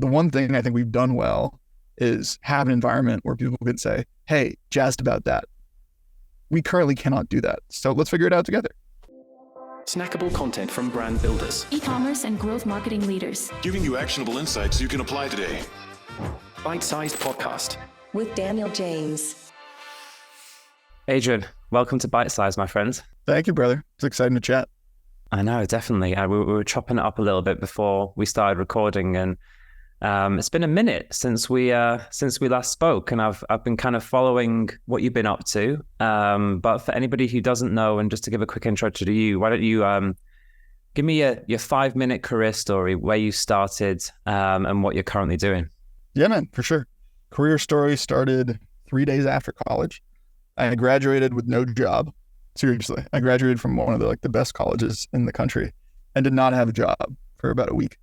the one thing I think we've done well is have an environment where people can say, hey, jazzed about that. We currently cannot do that. So let's figure it out together. Snackable content from brand builders, e-commerce and growth marketing leaders, giving you actionable insights you can apply today. Bite-sized podcast with Daniel James. Adrian, welcome to Bite Size, my friend. Thank you, brother. It's exciting to chat. I know, definitely. We were chopping it up a little bit before we started recording, and it's been a minute since we last spoke, and I've been kind of following what you've been up to. But for anybody who doesn't know, and just to give a quick intro to you, why don't you give me your 5-minute career story, where you started, and what you're currently doing? Yeah, man, for sure. Career story started 3 days after college. I graduated with no job. Seriously, I graduated from one of the best colleges in the country and did not have a job for about a week.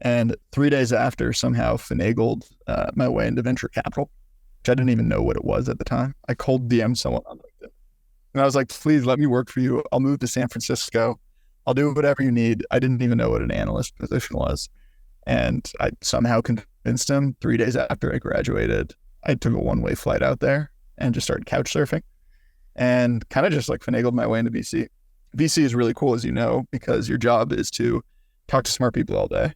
And 3 days after, somehow finagled my way into venture capital, which I didn't even know what it was at the time. I cold DM'd someone on LinkedIn. And I was like, please let me work for you. I'll move to San Francisco. I'll do whatever you need. I didn't even know what an analyst position was. And I somehow convinced him. 3 days after I graduated, I took a one-way flight out there and just started couch surfing and kind of just finagled my way into VC. VC is really cool, as you know, because your job is to talk to smart people all day,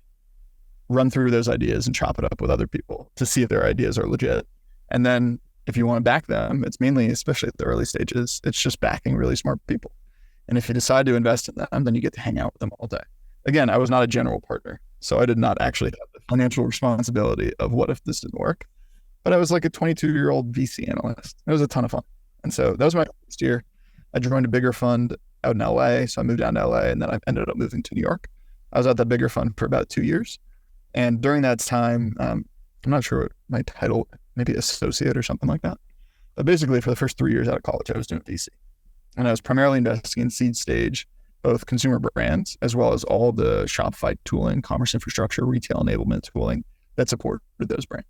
run through those ideas and chop it up with other people to see if their ideas are legit. And then if you want to back them, it's mainly, especially at the early stages, it's just backing really smart people. And if you decide to invest in them, then you get to hang out with them all day. Again, I was not a general partner, so I did not actually have the financial responsibility of what if this didn't work. But I was like a 22-year-old VC analyst. It was a ton of fun. And so that was my first year. I joined a bigger fund out in LA. So I moved down to LA, and then I ended up moving to New York. I was at that bigger fund for about 2 years. And during that time, I'm not sure what my title, maybe associate or something like that. But basically for the first 3 years out of college, I was doing VC. And I was primarily investing in seed stage, both consumer brands, as well as all the Shopify tooling, commerce infrastructure, retail enablement tooling that supported those brands.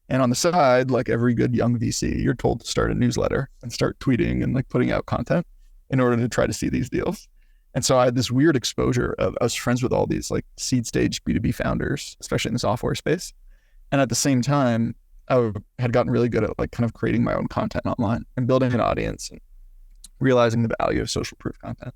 And on the side, like every good young VC, you're told to start a newsletter and start tweeting and putting out content in order to try to see these deals. And so I had this weird exposure of, I was friends with all these seed stage B2B founders, especially in the software space. And at the same time, I had gotten really good at kind of creating my own content online and building an audience and realizing the value of social proof content.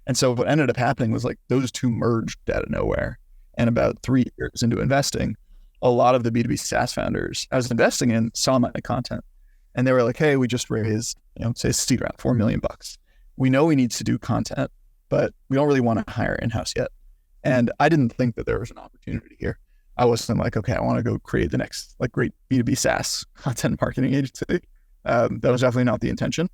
And so what ended up happening was those two merged out of nowhere. And about 3 years into investing, a lot of the B2B SaaS founders I was investing in saw my content, and they were like, hey, we just raised, say a seed round, $4 million. We know we need to do content, but we don't really want to hire in-house yet. And I didn't think that there was an opportunity here. I wasn't like, okay, I want to go create the next great B2B SaaS content marketing agency. That was definitely not the intention,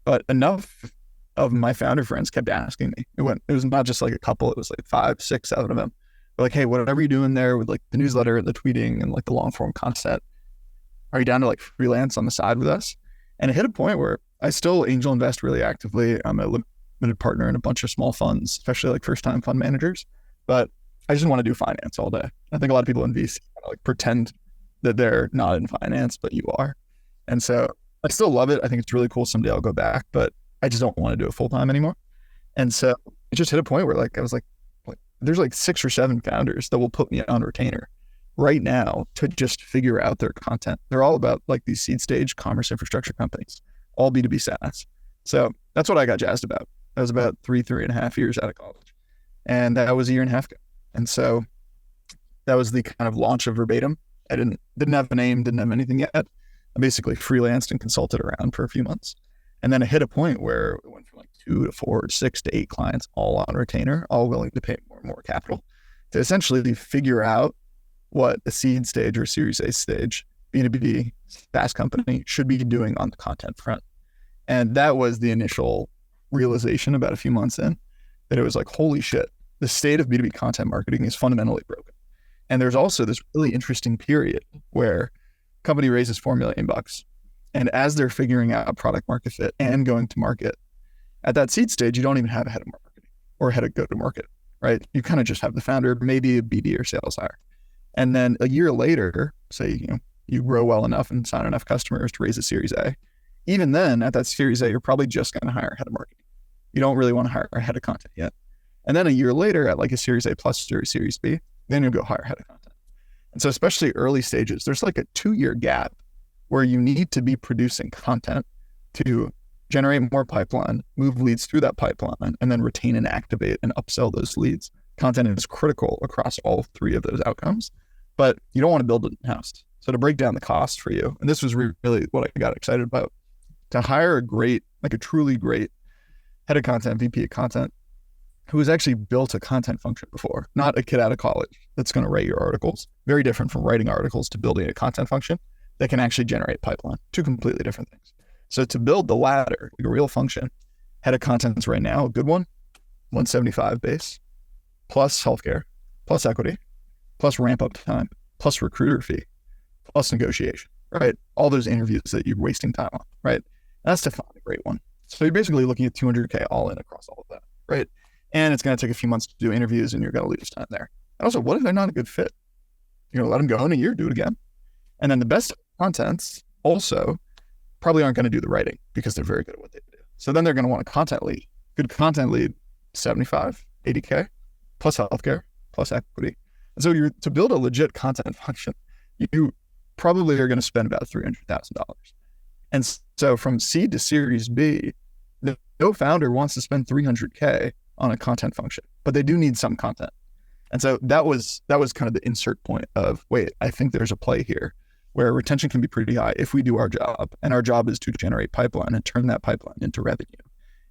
but enough of my founder friends kept asking me. It was not just a couple, it was 5, 6, 7 of them. They're hey, whatever you're doing there with the newsletter, the tweeting, and the long form content, are you down to freelance on the side with us? And it hit a point where I still angel invest really actively. I'm a limited partner in a bunch of small funds, especially first time fund managers, but I just want to do finance all day. I think a lot of people in VC pretend that they're not in finance, but you are. And so I still love it. I think it's really cool. Someday I'll go back, but I just don't want to do it full time anymore. And so it just hit a point where I was there's 6 or 7 founders that will put me on retainer right now to just figure out their content. They're all about these seed stage commerce infrastructure companies, all B2B SaaS. So that's what I got jazzed about. That was about 3.5 years out of college. And that was a year and a half ago. And so that was the kind of launch of Verbatim. I didn't have a name, didn't have anything yet. I basically freelanced and consulted around for a few months. And then it hit a point where it went from 2 to 4 to 6 to 8 clients, all on retainer, all willing to pay more and more capital to essentially figure out what a seed stage or Series A stage B2B SaaS company should be doing on the content front. And that was the initial realization about a few months in, that it was holy shit, the state of B2B content marketing is fundamentally broken. And there's also this really interesting period where company raises $4 million. And as they're figuring out product market fit and going to market, at that seed stage, you don't even have a head of marketing or a head of go-to-market, right? You kind of just have the founder, maybe a BD or sales hire. And then a year later, say, you grow well enough and sign enough customers to raise a Series A. Even then, at that Series A, you're probably just going to hire a head of marketing. You don't really want to hire a head of content yet. And then a year later, at a Series A plus or Series B, then you'll go hire a head of content. And so especially early stages, there's like a 2-year gap where you need to be producing content to generate more pipeline, move leads through that pipeline, and then retain and activate and upsell those leads. Content is critical across all 3 of those outcomes, but you don't want to build it in-house. So to break down the cost for you, and this was really what I got excited about, to hire a truly great head of content, VP of content, who has actually built a content function before, not a kid out of college that's going to write your articles. Very different from writing articles to building a content function that can actually generate pipeline. 2 completely different things. So to build the latter, like a real function, head of content's right now, a good one, 175 base, plus healthcare, plus equity, plus ramp up time, plus recruiter fee, plus negotiation, right? All those interviews that you're wasting time on, right? That's to find a great one. So you're basically looking at 200K all in across all of that, right? And it's going to take a few months to do interviews and you're going to lose time there. And also, what if they're not a good fit? You're going to let them go in a year, do it again. And then the best contents also probably aren't going to do the writing because they're very good at what they do. So then they're going to want a content lead. Good content lead, 75, 80K, plus healthcare, plus equity. And so to build a legit content function, you probably are going to spend about $300,000. And so from seed to Series B, no founder wants to spend $300K on a content function, but they do need some content. And so that was kind of the insert point of, wait, I think there's a play here where retention can be pretty high if we do our job. And our job is to generate pipeline and turn that pipeline into revenue.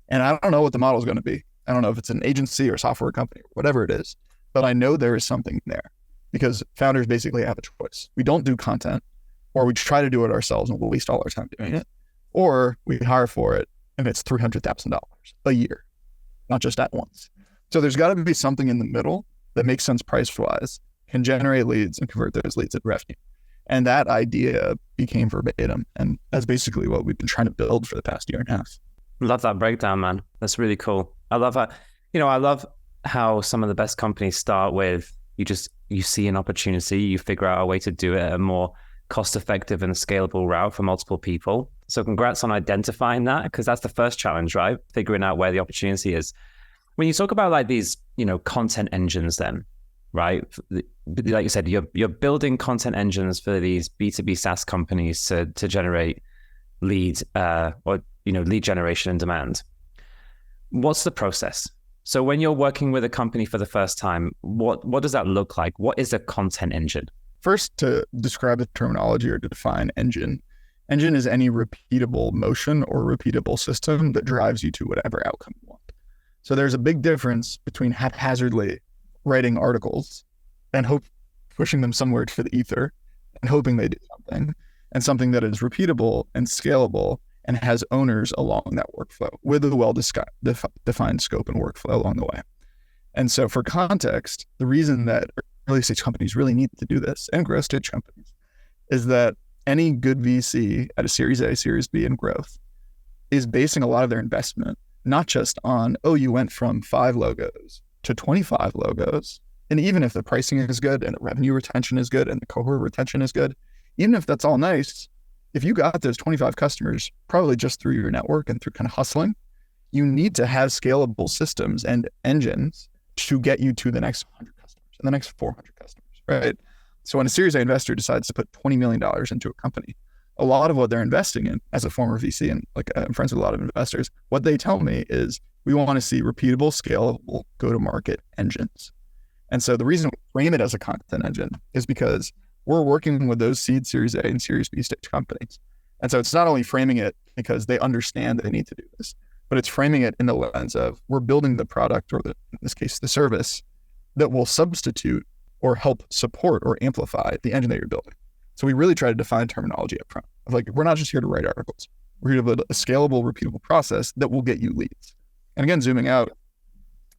And I don't know what the model is going to be. I don't know if it's an agency or software company or whatever it is, but I know there is something there because founders basically have a choice. We don't do content, or we try to do it ourselves and we'll waste all our time doing it, or we hire for it and it's $300,000 a year, not just at once. So there's got to be something in the middle that makes sense price-wise, can generate leads and convert those leads into revenue. And that idea became Verbatim. And that's basically what we've been trying to build for the past year and a half. Love that breakdown, man. That's really cool. I love that. I love how some of the best companies start with, you see an opportunity, you figure out a way to do it at a more cost-effective and scalable route for multiple people. So congrats on identifying that, because that's the first challenge, right? Figuring out where the opportunity is. When you talk about like these, content engines then, right? Like you said, you're building content engines for these B2B SaaS companies to generate lead lead generation and demand. What's the process? So when you're working with a company for the first time, what does that look like? What is a content engine? First, to describe the terminology or to define engine is any repeatable motion or repeatable system that drives you to whatever outcome you want. So there's a big difference between haphazardly writing articles and pushing them somewhere to the ether and hoping they do something, and something that is repeatable and scalable and has owners along that workflow with a well-defined scope and workflow along the way. And so for context, the reason that early stage companies really need to do this, and growth stage companies, is that any good VC at a Series A, Series B, and growth is basing a lot of their investment not just on, you went from 5 logos to 25 logos. And even if the pricing is good and the revenue retention is good and the cohort retention is good, even if that's all nice, if you got those 25 customers, probably just through your network and through kind of hustling, you need to have scalable systems and engines to get you to the next 100 customers and the next 400 customers, right? So when a Series A investor decides to put $20 million into a company, a lot of what they're investing in, as a former VC and I'm friends with a lot of investors, what they tell me is we want to see repeatable, scalable, go-to-market engines. And so the reason we frame it as a content engine is because we're working with those seed Series A and Series B stage companies. And so it's not only framing it because they understand they need to do this, but it's framing it in the lens of we're building the product, or in this case, the service that will substitute or help support or amplify the engine that you're building. So we really try to define terminology up front of we're not just here to write articles. We're here to build a scalable, repeatable process that will get you leads. And again, zooming out,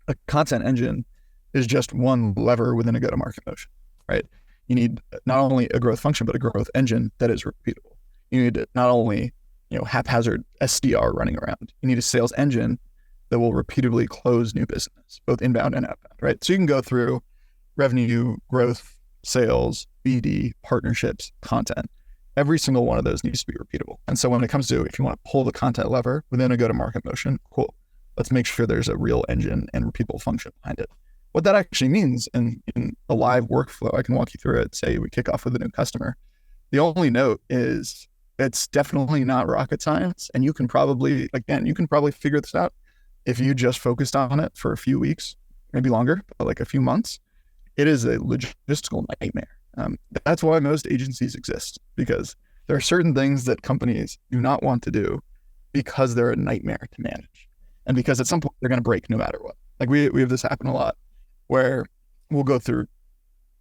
a content engine is just one lever within a go-to-market motion, right? You need not only a growth function, but a growth engine that is repeatable. You need not only, haphazard SDR running around. You need a sales engine that will repeatedly close new business, both inbound and outbound, right? So you can go through revenue, growth, sales, BD, partnerships, content. Every single one of those needs to be repeatable. And so when it comes to, if you want to pull the content lever within a go-to-market motion, cool. Let's make sure there's a real engine and repeatable function behind it. What that actually means in a live workflow, I can walk you through it. Say we kick off with a new customer. The only note is it's definitely not rocket science. And you can probably figure this out if you just focused on it for a few weeks, maybe longer, but like a few months. It is a logistical nightmare. That's why most agencies exist, because there are certain things that companies do not want to do because they're a nightmare to manage. And because at some point they're going to break no matter what. Like we have this happen a lot where we'll go through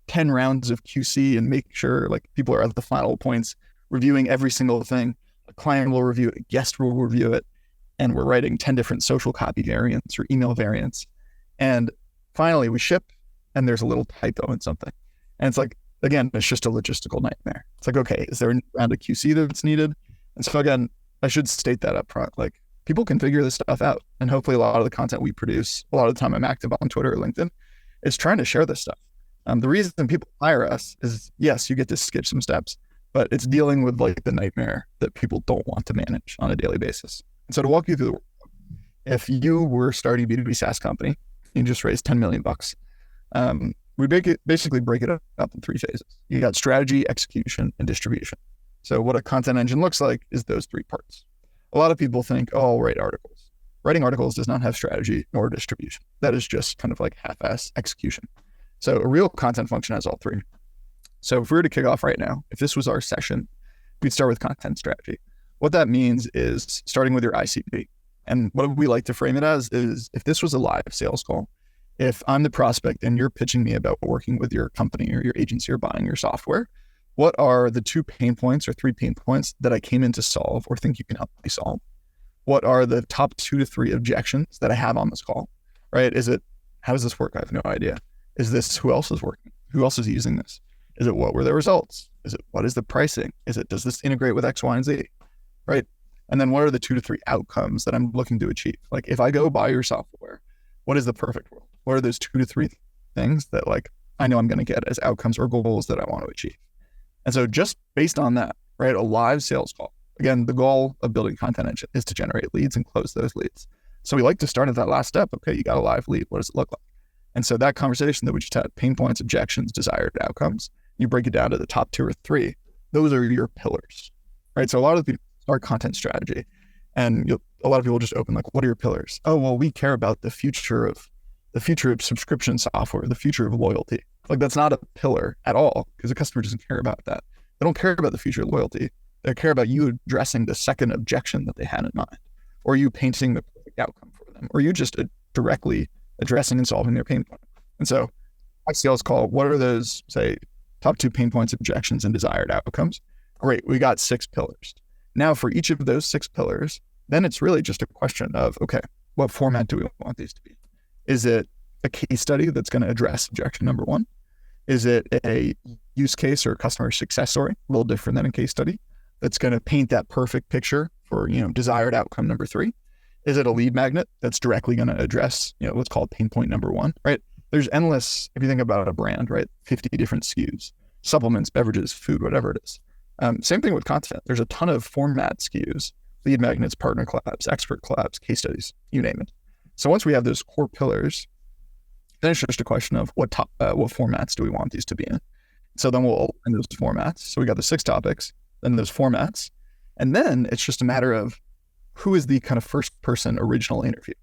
10 rounds of QC and make sure like people are at the final points, reviewing every single thing. A client will review it, a guest will review it, and we're writing 10 different social copy variants or email variants. And finally we ship and there's a little typo in something. And it's like, again, it's just a logistical nightmare. It's like, okay, is there a round of QC that's needed? And so again, I should state that up front. Like people can figure this stuff out. And hopefully a lot of the content we produce, a lot of the time I'm active on Twitter or LinkedIn, is trying to share this stuff. The reason people hire us is, yes, you get to skip some steps, but it's dealing with like the nightmare that people don't want to manage on a daily basis. And so to walk you through the workflow, if you were starting a B2B SaaS company, you just raised $10 million. We basically break it up in 3 phases. You got strategy, execution, and distribution. So what a content engine looks like is those 3 parts. A lot of people think, oh, I'll write articles. Writing articles does not have strategy nor distribution. That is just kind of like half-ass execution. So a real content function has all 3. So if we were to kick off right now, if this was our session, we'd start with content strategy. What that means is starting with your ICP. And what we like to frame it as is if this was a live sales call, if I'm the prospect and you're pitching me about working with your company or your agency or buying your software, what are the 2 pain points or 3 pain points that I came in to solve or think you can help me solve? What are the top 2 to 3 objections that I have on this call, right? Is it, how does this work? I have no idea. Is this, who else is working? Who else is using this? Is it, what were the results? Is it, what is the pricing? Is it, does this integrate with X, Y, and Z, right? And then what are the 2 to 3 outcomes that I'm looking to achieve? Like if I go buy your software, what is the perfect world? What are those 2 to 3 things that like, I know I'm going to get as outcomes or goals that I want to achieve? And so just based on that, right, a live sales call, again, the goal of building content engine is to generate leads and close those leads. So we like to start at that last step. Okay, you got a live lead. What does it look like? And so that conversation that we just had, pain points, objections, desired outcomes, you break it down to the top 2 or 3. Those are your pillars, right? So a lot of people start content strategy and a lot of people just open like, what are your pillars? Oh, well, we care about the future of subscription software, the future of loyalty. Like that's not a pillar at all because the customer doesn't care about that. They don't care about the future of loyalty. They care about you addressing the second objection that they had in mind, or you painting the perfect outcome for them, or you just directly addressing and solving their pain point. And so my sales call, what are those, say, top 2 pain points, objections, and desired outcomes? Great, we got 6 pillars. Now for each of those 6 pillars, then it's really just a question of, okay, what format do we want these to be? Is it a case study that's going to address objection number 1? Is it a use case or customer success story, a little different than a case study, that's going to paint that perfect picture for, desired outcome number 3? Is it a lead magnet that's directly going to address, what's called pain point number 1, right? There's endless, if you think about a brand, right? 50 different SKUs, supplements, beverages, food, whatever it is. Same thing with content. There's a ton of format SKUs, lead magnets, partner collabs, expert collabs, case studies, you name it. So once we have those core pillars, then it's just a question of what formats do we want these to be in? So then we'll open those formats. So we got the 6 topics, then those formats, and then it's just a matter of who is the kind of first person original interview.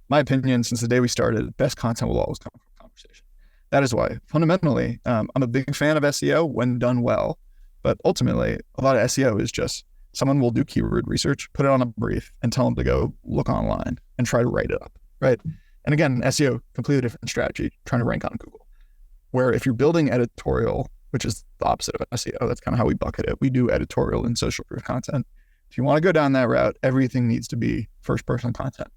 My opinion, since the day we started, best content will always come from conversation. That is why fundamentally, I'm a big fan of SEO when done well, but ultimately a lot of SEO is just someone will do keyword research, put it on a brief and tell them to go look online and try to write it up, right? And again, SEO, completely different strategy, trying to rank on Google. Where if you're building editorial, which is the opposite of SEO, that's kind of how we bucket it. We do editorial and social proof content. If you want to go down that route, everything needs to be first person content.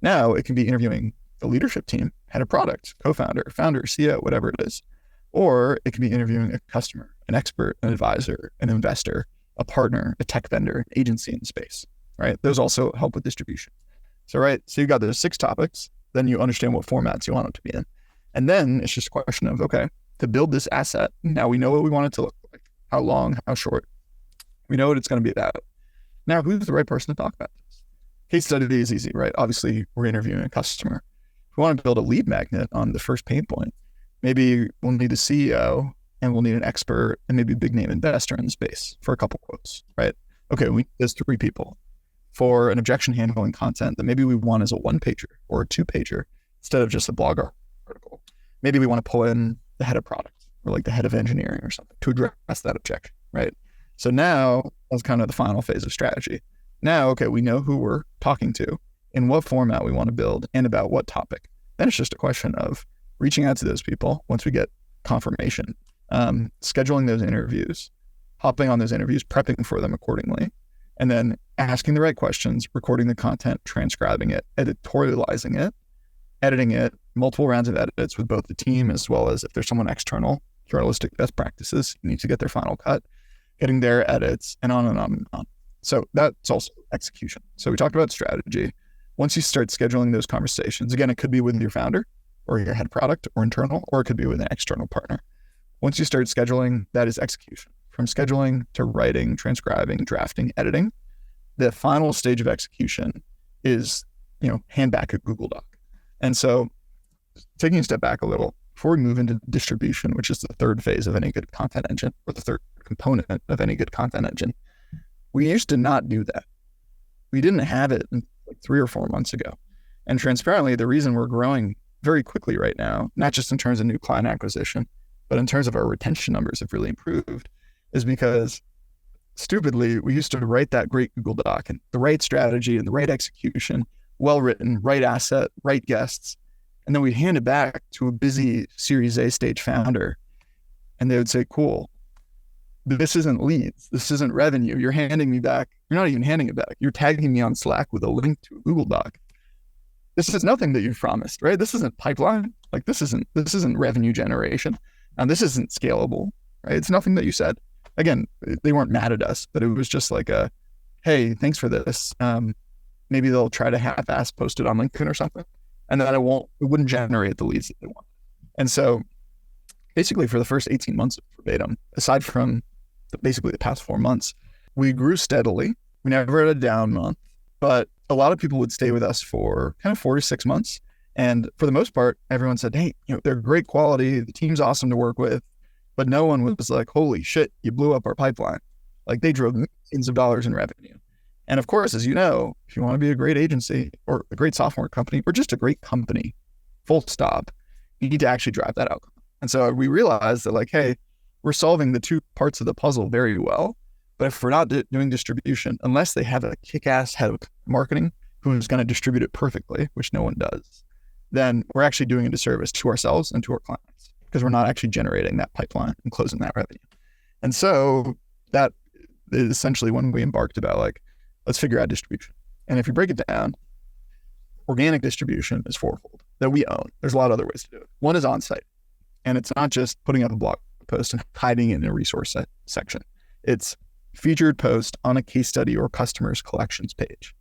Now it can be interviewing the leadership team, head of product, co-founder, founder, CEO, whatever it is. Or it can be interviewing a customer, an expert, an advisor, an investor, a partner, a tech vendor, an agency in the space, right? Those also help with distribution. So you've got those 6 topics, then you understand what formats you want them to be in. And then it's just a question of, okay, to build this asset, now we know what we want it to look like, how long, how short. We know what it's going to be about. Now, who's the right person to talk about this? Case study is easy, right? Obviously, we're interviewing a customer. If we want to build a lead magnet on the first pain point, maybe we'll need a CEO and we'll need an expert and maybe a big name investor in the space for a couple quotes, right? Okay, there's 3 people for an objection handling content that maybe we want as a 1-pager or a 2-pager instead of just a blog article. Maybe we want to pull in the head of product or like the head of engineering or something to address that objection, right? So now that's kind of the final phase of strategy. Now, okay, we know who we're talking to, in what format we want to build, and about what topic. Then it's just a question of reaching out to those people once we get confirmation, scheduling those interviews, hopping on those interviews, prepping for them accordingly, and then asking the right questions, recording the content, transcribing it, editorializing it, editing it, multiple rounds of edits with both the team as well as if there's someone external, journalistic best practices, you need to get their final cut, getting their edits, and on and on and on. So that's also execution. So we talked about strategy. Once you start scheduling those conversations, again, it could be with your founder or your head product or internal, or it could be with an external partner. Once you start scheduling, that is execution. From scheduling to writing, transcribing, drafting, editing, the final stage of execution is, hand back a Google Doc. And so taking a step back a little, before we move into distribution, which is the third phase of any good content engine, or the third component of any good content engine, we used to not do that. We didn't have it like 3 or 4 months ago. And transparently, the reason we're growing very quickly right now, not just in terms of new client acquisition, but in terms of our retention numbers have really improved, is because stupidly, we used to write that great Google Doc and the right strategy and the right execution, well written, right asset, right guests. And then we'd hand it back to a busy Series A stage founder. And they would say, cool, this isn't leads. This isn't revenue. You're handing me back. You're not even handing it back. You're tagging me on Slack with a link to a Google Doc. This is nothing that you've promised, right? This isn't pipeline. Like this isn't revenue generation. And this isn't scalable, right? It's nothing that you said. Again, they weren't mad at us, but it was just like hey, thanks for this. Maybe they'll try to half-ass post it on LinkedIn or something. And then it wouldn't generate the leads that they want. And so basically for the first 18 months of Verbatim, aside from basically the past 4 months, we grew steadily. We never had a down month, but a lot of people would stay with us for kind of 4 to 6 months. And for the most part, everyone said, hey, they're great quality. The team's awesome to work with. But no one was like, holy shit, you blew up our pipeline. Like they drove millions of dollars in revenue. And of course, as you know, if you want to be a great agency or a great software company or just a great company, full stop, you need to actually drive that outcome. And so we realized that hey, we're solving the 2 parts of the puzzle very well. But if we're not doing distribution, unless they have a kick-ass head of marketing who is going to distribute it perfectly, which no one does, then we're actually doing a disservice to ourselves and to our clients because we're not actually generating that pipeline and closing that revenue. And so that is essentially when we embarked about let's figure out distribution. And if you break it down, organic distribution is 4-fold that we own. There's a lot of other ways to do it. One is on-site. And it's not just putting up a blog post and hiding it in a resource section. It's featured post on a case study or customer's collections page.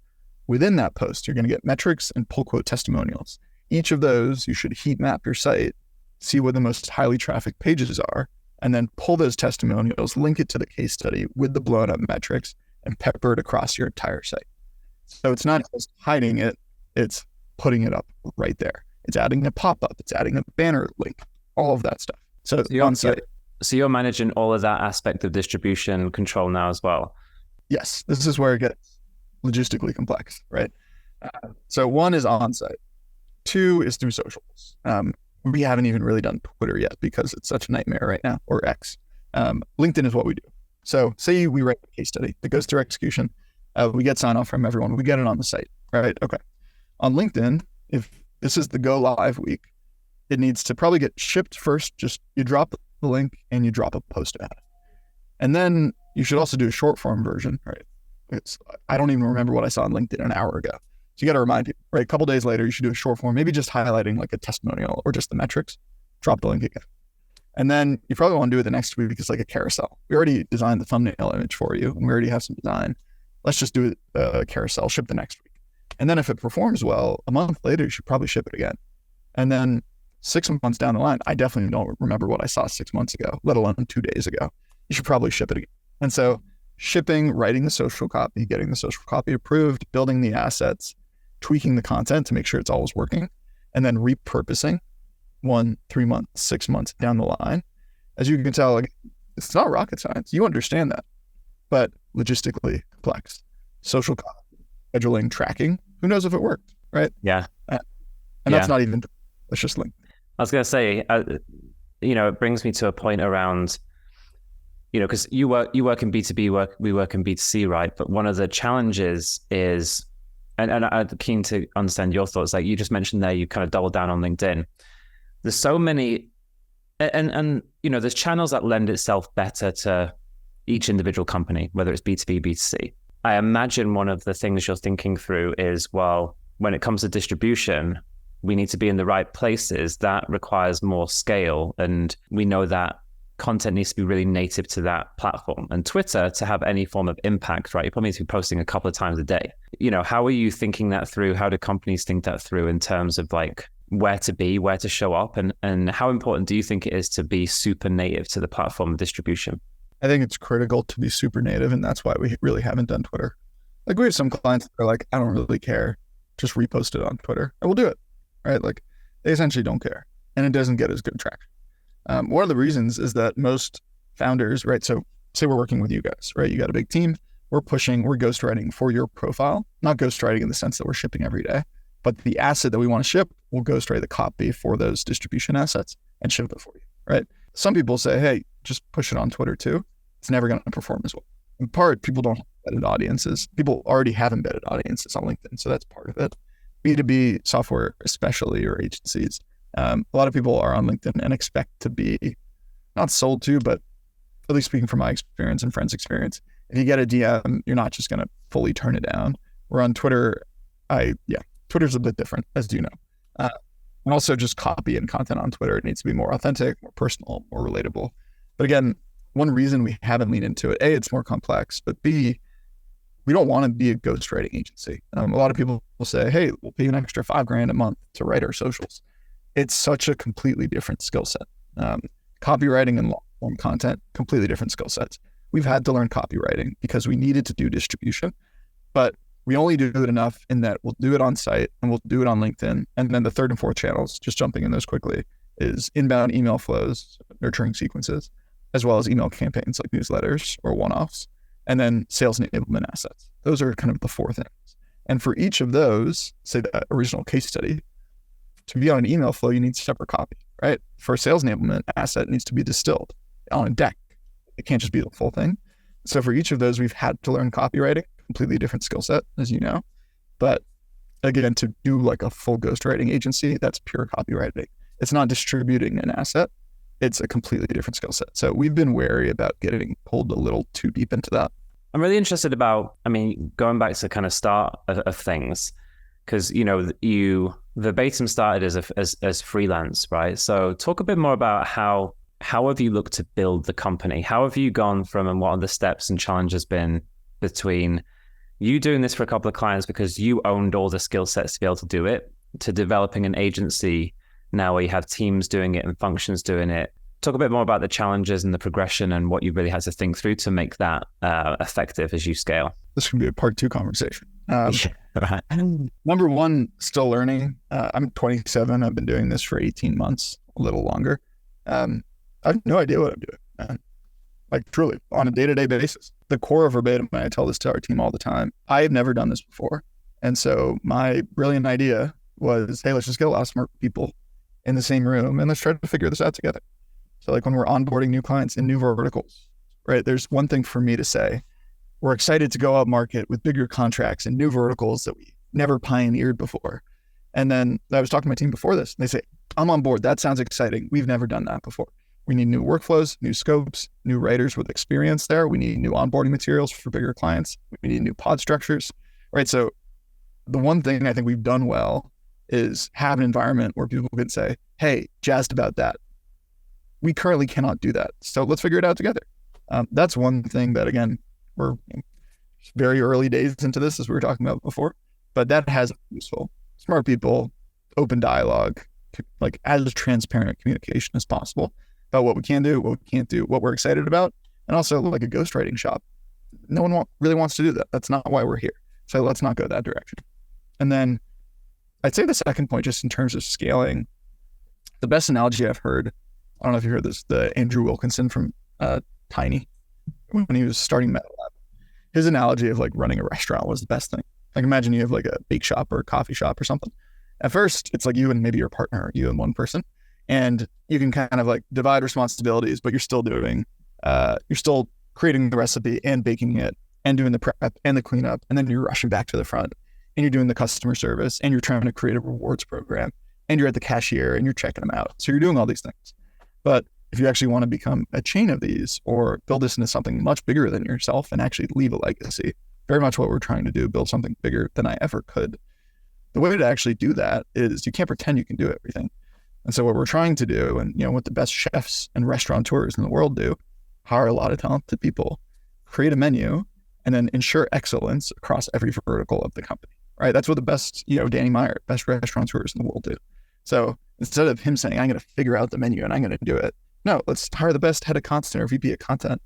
Within that post, you're going to get metrics and pull quote testimonials. Each of those, you should heat map your site, see what the most highly trafficked pages are, and then pull those testimonials, link it to the case study with the blown up metrics, and pepper it across your entire site. So it's not just hiding it, it's putting it up right there. It's adding a pop-up, it's adding a banner link, all of that stuff. So you're managing all of that aspect of distribution control now as well? Yes, this is where it gets logistically complex, right? So 1 is on-site. 2 is through socials. We haven't even really done Twitter yet because it's such a nightmare right now, or X. LinkedIn is what we do. So say we write a case study that goes through execution. We get sign off from everyone. We get it on the site, right? Okay. On LinkedIn, if this is the go live week, it needs to probably get shipped first. Just you drop the link and you drop a post about it. And then you should also do a short form version, right? I don't even remember what I saw on LinkedIn an hour ago. So you got to remind people, right? A couple days later, you should do a short form, maybe just highlighting a testimonial or just the metrics, drop the link again. And then you probably want to do it the next week as a carousel. We already designed the thumbnail image for you and we already have some design. Let's just do a carousel, ship the next week. And then if it performs well, a month later, you should probably ship it again. And then 6 months down the line, I definitely don't remember what I saw 6 months ago, let alone 2 days ago. You should probably ship it again. And so shipping, writing the social copy, getting the social copy approved, building the assets, tweaking the content to make sure it's always working, and then repurposing 1, 3 months, 6 months down the line. As you can tell, like, it's not rocket science. You understand that, but logistically complex. Social scheduling, tracking, who knows if it worked, right? Yeah. And that's not even, let's just link. I was going to say, it brings me to a point around, because you work in B2B, we work in B2C, right? But one of the challenges is, and I'm keen to understand your thoughts. Like you just mentioned there, you kind of doubled down on LinkedIn. There's so many, and there's channels that lend itself better to each individual company, whether it's B2B, B2C. I imagine one of the things you're thinking through is, well, when it comes to distribution, we need to be in the right places. That requires more scale. And we know that content needs to be really native to that platform. And Twitter, to have any form of impact, right, you probably need to be posting a couple of times a day. How are you thinking that through? How do companies think that through in terms of like where to be, where to show up? And how important do you think it is to be super native to the platform distribution? I think it's critical to be super native, and that's why we really haven't done Twitter. Like we have some clients that are like, I don't really care, just repost it on Twitter, and we'll do it, right? Like they essentially don't care, and it doesn't get as good traction. One of the reasons is that most founders, right? So say we're working with you guys, right? You got a big team. We're ghostwriting for your profile, not ghostwriting in the sense that we're shipping every day, but the asset that we want to ship, we'll ghostwrite the copy for those distribution assets and ship it for you, right? Some people say, hey, just push it on Twitter too. It's never going to perform as well. In part, people don't have embedded audiences. People already have embedded audiences on LinkedIn, so that's part of it. B2B software, especially, or agencies, a lot of people are on LinkedIn and expect to be not sold to, but at least speaking from my experience and friends' experience, if you get a DM, you're not just going to fully turn it down. We're on Twitter. Twitter's a bit different, as you know. And also just copy and content on Twitter. It needs to be more authentic, more personal, more relatable. But again, one reason we haven't leaned into it, A, it's more complex, but B, we don't want to be a ghostwriting agency. A lot of people will say, hey, we'll pay you an extra $5,000 a month to write our socials. It's such a completely different skill set. Copywriting and long-form content, completely different skill sets. We've had to learn copywriting because we needed to do distribution, but we only do it enough in that we'll do it on site and we'll do it on LinkedIn. And then the third and fourth channels, just jumping in those quickly, is inbound email flows, nurturing sequences, as well as email campaigns like newsletters or one-offs, and then sales enablement assets. Those are kind of the four things. And for each of those, say that original case study, to be on an email flow, you need separate copy, right? For a sales enablement asset, it needs to be distilled on a deck. It can't just be the full thing. So for each of those, we've had to learn copywriting, completely different skill set, as you know. But again, to do like a full ghostwriting agency, that's pure copywriting. It's not distributing an asset. It's a completely different skill set. So we've been wary about getting pulled a little too deep into that. I'm really interested about, going back to the kind of start of things, because, you Verbatim started as freelance, right? So talk a bit more about how have you looked to build the company? How have you gone from, and what are the steps and challenges been between you doing this for a couple of clients because you owned all the skill sets to be able to do it, to developing an agency now where you have teams doing it and functions doing it? Talk a bit more about the challenges and the progression and what you really had to think through to make that effective as you scale. This can be a part 2 conversation. Right. Number one, still learning. I'm 27. I've been doing this for 18 months, a little longer. I have no idea what I'm doing. Like truly, on a day-to-day basis. The core of Verbatim, and I tell this to our team all the time, I have never done this before. And so my brilliant idea was, hey, let's just get a lot of smart people in the same room and let's try to figure this out together. So like when we're onboarding new clients in new verticals, right? There's one thing for me to say, we're excited to go out market with bigger contracts and new verticals that we never pioneered before. And then I was talking to my team before this, and they say, I'm on board. That sounds exciting. We've never done that before. We need new workflows, new scopes, new writers with experience there. We need new onboarding materials for bigger clients. We need new pod structures, right? So the one thing I think we've done well is have an environment where people can say, hey, jazzed about that. We currently cannot do that. So let's figure it out together. That's one thing that, again, we're very early days into this, as we were talking about before, but that has been useful. Smart people, open dialogue, like as transparent communication as possible about what we can do, what we can't do, what we're excited about, and also like a ghostwriting shop. No one really wants to do that. That's not why we're here. So let's not go that direction. And then I'd say the second point, just in terms of scaling, the best analogy I've heard, I don't know if you heard this, the Andrew Wilkinson from Tiny, when he was starting MetaLab, his analogy of like running a restaurant was the best thing. Like imagine you have like a bake shop or a coffee shop or something. At first, it's like you and maybe your partner, or you and one person, and you can kind of like divide responsibilities, but you're still creating the recipe and baking it and doing the prep and the cleanup, and then you're rushing back to the front and you're doing the customer service and you're trying to create a rewards program and you're at the cashier and you're checking them out. So you're doing all these things. But if you actually want to become a chain of these or build this into something much bigger than yourself and actually leave a legacy, very much what we're trying to do, build something bigger than I ever could. The way to actually do that is you can't pretend you can do everything. And so what we're trying to do, and what the best chefs and restaurateurs in the world do, hire a lot of talented people, create a menu, and then ensure excellence across every vertical of the company, right? That's what the best, Danny Meyer, best restaurateurs in the world do. So instead of him saying, I'm going to figure out the menu and I'm going to do it, no, let's hire the best head of content or VP of content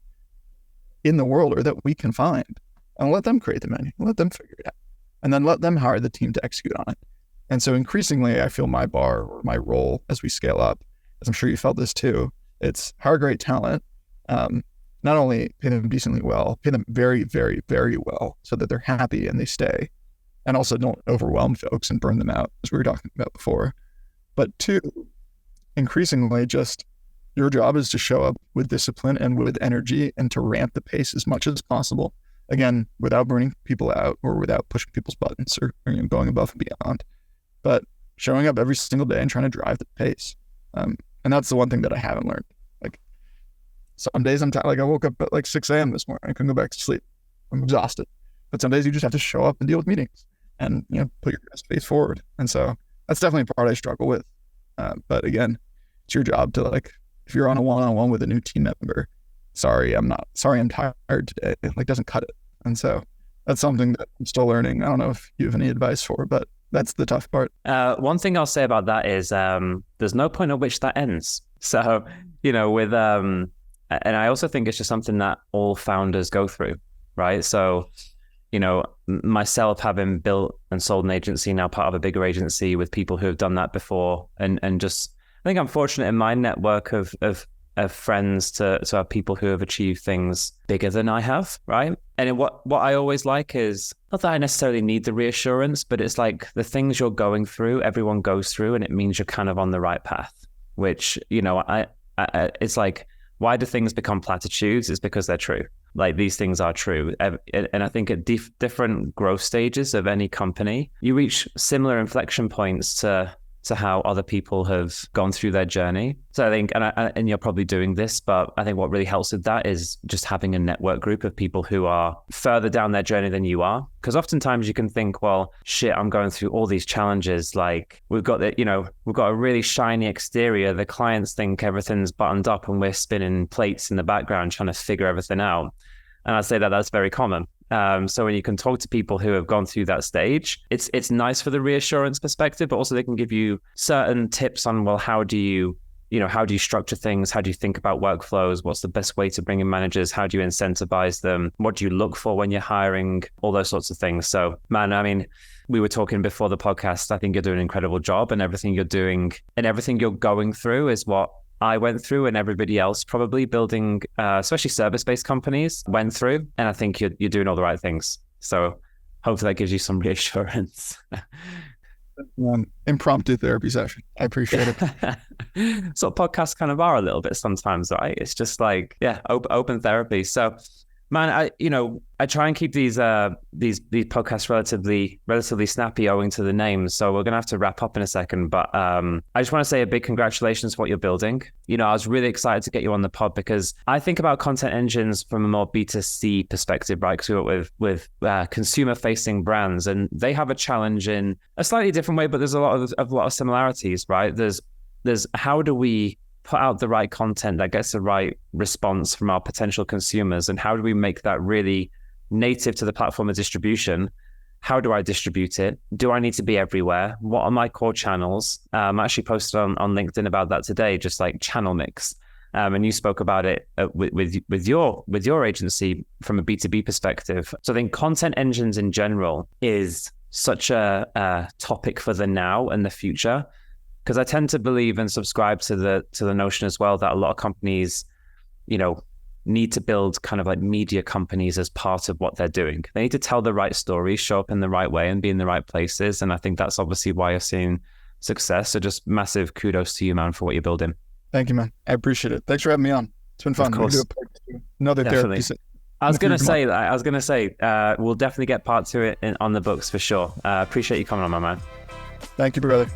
in the world or that we can find and let them create the menu, let them figure it out, and then let them hire the team to execute on it. And so increasingly, I feel my bar or my role as we scale up, as I'm sure you felt this too, it's hire great talent, not only pay them decently well, pay them very, very, very well so that they're happy and they stay, and also don't overwhelm folks and burn them out, as we were talking about before. But two, increasingly, just your job is to show up with discipline and with energy and to ramp the pace as much as possible. Again, without burning people out or without pushing people's buttons or going above and beyond, but showing up every single day and trying to drive the pace. And that's the one thing that I haven't learned. Like some days I'm tired, like I woke up at like 6 a.m. this morning. I couldn't go back to sleep. I'm exhausted. But some days you just have to show up and deal with meetings and, put your best face forward. And so that's definitely a part I struggle with. But again, it's your job to if you're on a one-on-one with a new team member, sorry, I'm tired today. It doesn't cut it. And so that's something that I'm still learning. I don't know if you have any advice for, but that's the tough part. One thing I'll say about that is there's no point at which that ends. So, with, and I also think it's just something that all founders go through, right? So, myself having built and sold an agency, now part of a bigger agency with people who have done that before, and just, I think I'm fortunate in my network of friends to have people who have achieved things bigger than I have, right? And what I always like is, not that I necessarily need the reassurance, but it's like the things you're going through, everyone goes through, and it means you're kind of on the right path, which, I it's like, why do things become platitudes? It's because they're true. Like these things are true. And I think at different growth stages of any company, you reach similar inflection points to how other people have gone through their journey. So I think, and you're probably doing this, but I think what really helps with that is just having a network group of people who are further down their journey than you are. Because oftentimes you can think, well, shit, I'm going through all these challenges. Like we've got a really shiny exterior. The clients think everything's buttoned up and we're spinning plates in the background trying to figure everything out. And I'd say that that's very common. So when you can talk to people who have gone through that stage, it's nice for the reassurance perspective, but also they can give you certain tips on, well, how do you structure things? How do you think about workflows? What's the best way to bring in managers? How do you incentivize them? What do you look for when you're hiring? All those sorts of things. So, man, I mean, we were talking before the podcast. I think you're doing an incredible job, and everything you're doing and everything you're going through is what I went through and everybody else probably building, especially service-based companies, went through. And I think you're doing all the right things. So hopefully that gives you some reassurance. Impromptu therapy session. I appreciate it. So podcasts kind of are a little bit sometimes, right? It's just like, open therapy. So, man, I try and keep these podcasts relatively snappy owing to the names. So we're gonna have to wrap up in a second. But I just want to say a big congratulations for what you're building. I was really excited to get you on the pod because I think about content engines from a more B2C perspective, right? Because we work with consumer-facing brands, and they have a challenge in a slightly different way, but there's a lot of similarities, right? There's how do we put out the right content that gets the right response from our potential consumers, and how do we make that really native to the platform of distribution? How do I distribute it? Do I need to be everywhere? What are my core channels? I actually posted on LinkedIn about that today, just like channel mix. And you spoke about it with your agency from a B2B perspective. So I think content engines in general is such a topic for the now and the future, because I tend to believe and subscribe to the notion as well that a lot of companies, need to build kind of like media companies as part of what they're doing. They need to tell the right stories, show up in the right way, and be in the right places. And I think that's obviously why you're seeing success. So just massive kudos to you, man, for what you're building. Thank you, man. I appreciate it. Thanks for having me on. It's been fun. Of course. We'll do a part two. Another Definitely. therapy. I was going to say, we'll definitely get part two on the books for sure. Appreciate you coming on, my man. Thank you, brother.